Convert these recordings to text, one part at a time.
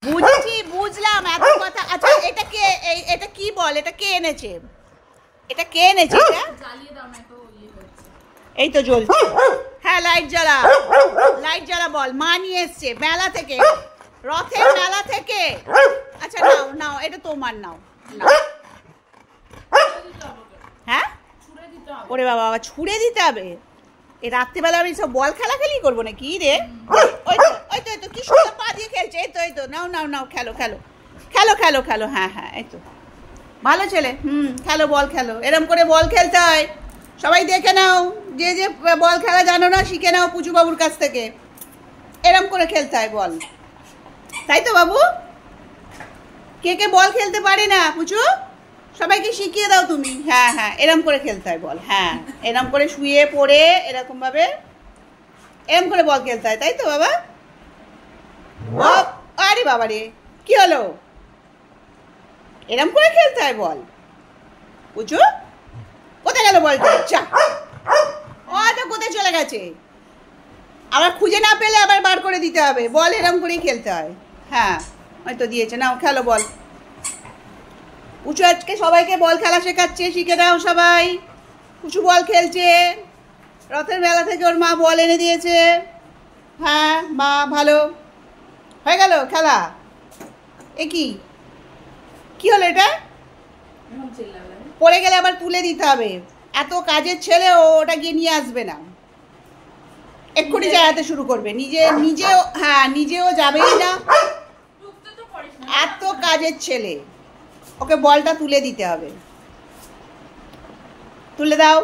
বুঝেছি, বুঝলাম এত কথা। আচ্ছা এটা কি বল, এটা কে এনেছে? এটা কে এনেছে? এই তো জ্বলছে। হ্যাঁ লাইট জ্বালা, লাইট জ্বালা বল। মা নিয়ে এসছে মেলা থেকে, রথের মেলা থেকে। আচ্ছা নাও নাও, এটা তোমার, নাও নাও। হ্যাঁ ওরে বাবা, ছুঁড়ে দিতে হবে? এই রাত্রিবেলা আমি সব বল খেলাখেলি করবো নাকি রে? ওই তো ওই তো, এই তো কি সুন্দর পা দিয়ে খেলছে। এই তো এই তো, নাও নাও নাও, খেলো খেলো খেলো খেলো খেলো। হ্যাঁ হ্যাঁ, এই তো ভালো ছেলে। খেলো, বল খেলো। এরম করে বল খেলতে হয়। সবাই দেখে নাও, যে যে বল খেলা জানো না শিখে নাও পুচু বাবুর কাছ থেকে। এরম করে খেলতে হয় বল, তাই তো বাবু? কে কে বল খেলতে পারে না পুচু? সবাইকে শিখিয়ে দাও তুমি। হ্যাঁ হ্যাঁ, এরম করে খেলতে হয় বল। হ্যাঁ, এরম করে শুয়ে পড়ে এরকম ভাবে এরম করে বল খেলতে হয়, তাই তো বাবা? আরে বাবা রে, কি হলো? এরম করে খেলতে হয় বল। পুচু কোথায় গেল বলটা? আচ্ছা ও তো কোথায় চলে গেছে? আবার খুঁজে না পেলে আবার বার করে দিতে হবে। বল এরম করেই খেলতে হয়। হ্যাঁ হয়তো দিয়েছে, নাও খেলো বল। পুচু আজকে সবাইকে বল খেলা শেখাচ্ছে, শিখে দাও সবাই। পুচু বল খেলছে, রথের মেলা থেকে ওর মা বল এনে দিয়েছে। হ্যাঁ মা ভালো, হয়ে গেল খেলা। এ কি হলো এটা? পড়ে গেলে আবার তুলে দিতে হবে। এত কাজের ছেলে ওটা গিয়ে নিয়ে আসবে না, এক্ষুনি চালাতে শুরু করবে। নিজেও হ্যাঁ, নিজেও যাবেই না। এত কাজের ছেলে, ওকে বলটা তুলে দিতে হবে। তুলে দাও।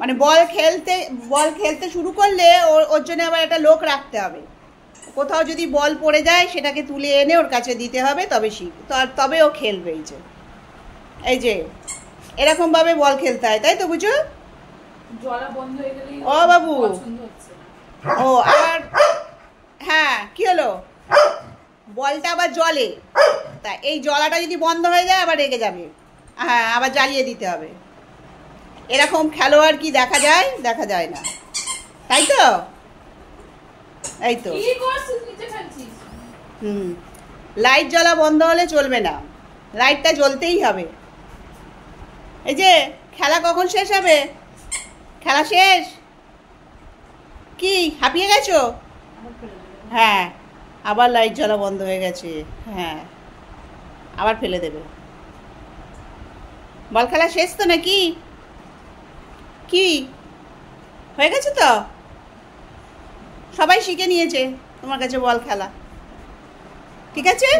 মানে বল খেলতে শুরু করলে ওর জন্য আবার একটা লোক রাখতে হবে। কোথাও যদি বল পড়ে যায় সেটাকে তুলে এনে ওর কাছে দিতে হবে, তবে ও খেলবে। এই যে এরকম ভাবে বল খেলতে হয়, তাই তো বুঝো? ও বাবু, ও আর হ্যাঁ কি হলো? বলটা আবার জ্বলে, তা এই জ্বলাটা যদি বন্ধ হয়ে যায় আবার রেগে যাবে। হ্যাঁ, আবার জ্বালিয়ে দিতে হবে। এরকম খেলোয়াড় কি দেখা যায়? দেখা যায় না, তাই তো? এই তো লাইট জ্বলা বন্ধ হলে চলবে না, লাইটটা জ্বলতেই হবে। এই যে খেলা কখন শেষ হবে? খেলা শেষ? কি হাঁপিয়ে গেছো? হ্যাঁ, আবার লাইট জ্বলা বন্ধ হয়ে গেছে। হ্যাঁ, আবার ফেলে দেবে। বল খেলা শেষ তো নাকি? কি হয়ে গেছে তো? সবাই শিখে নিয়েছে তোমার কাছে বল খেলা, ঠিক আছে?